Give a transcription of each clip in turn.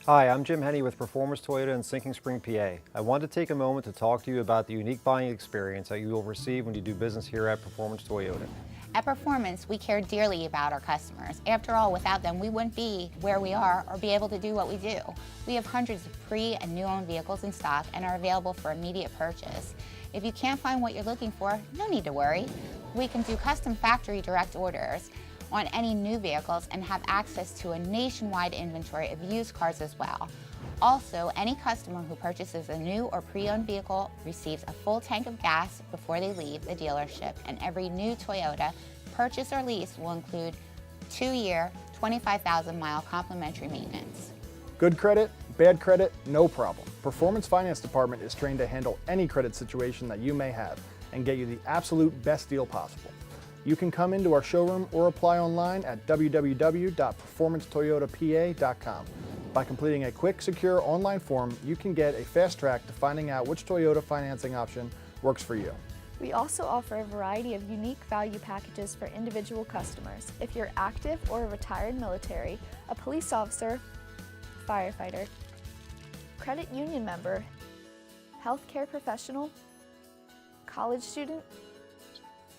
Hi, I'm Jim Henney with Performance Toyota in Sinking Spring, PA. I wanted to take a moment to talk to you about the unique buying experience that you will receive when you do business here at Performance Toyota. At Performance, we care dearly about our customers. After all, without them, we wouldn't be where we are or be able to do what we do. We have hundreds of pre- and new-owned vehicles in stock and are available for immediate purchase. If you can't find what you're looking for, no need to worry. We can do custom factory direct orders on any new vehicles and have access to a nationwide inventory of used cars as well. Also, any customer who purchases a new or pre-owned vehicle receives a full tank of gas before they leave the dealership, and every new Toyota purchase or lease will include 2-year, 25,000-mile complimentary maintenance. Good credit, bad credit, no problem. Performance Finance Department is trained to handle any credit situation that you may have and get you the absolute best deal possible. You can come into our showroom or apply online at www.performancetoyotapa.com. By completing a quick, secure online form, you can get a fast track to finding out which Toyota financing option works for you. We also offer a variety of unique value packages for individual customers. If you're active or a retired military, a police officer, firefighter, credit union member, healthcare professional, college student,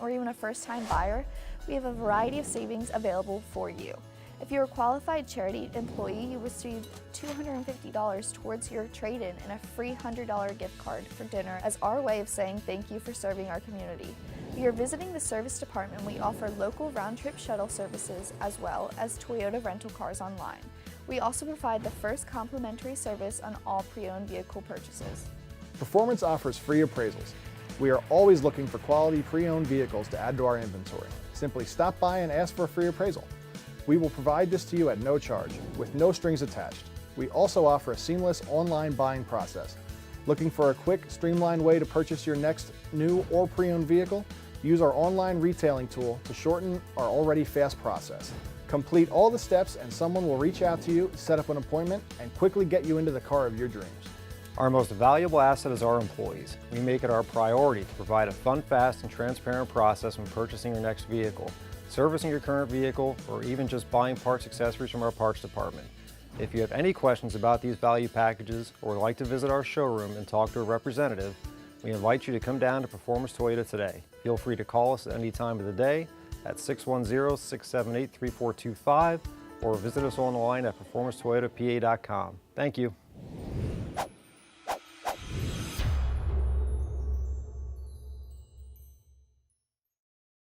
or even a first-time buyer, we have a variety of savings available for you. If you're a qualified charity employee, you receive $250 towards your trade-in and a free $100 gift card for dinner as our way of saying thank you for serving our community. If you're visiting the service department, we offer local round-trip shuttle services as well as Toyota rental cars online. We also provide the first complimentary service on all pre-owned vehicle purchases. Performance offers free appraisals. We are always looking for quality pre-owned vehicles to add to our inventory. Simply stop by and ask for a free appraisal. We will provide this to you at no charge, with no strings attached. We also offer a seamless online buying process. Looking for a quick, streamlined way to purchase your next new or pre-owned vehicle? Use our online retailing tool to shorten our already fast process. Complete all the steps and someone will reach out to you, set up an appointment, and quickly get you into the car of your dreams. Our most valuable asset is our employees. We make it our priority to provide a fun, fast, and transparent process when purchasing your next vehicle, servicing your current vehicle, or even just buying parts accessories from our parts department. If you have any questions about these value packages or would like to visit our showroom and talk to a representative, we invite you to come down to Performance Toyota today. Feel free to call us at any time of the day at 610-678-3425 or visit us online at performancetoyotapa.com. Thank you.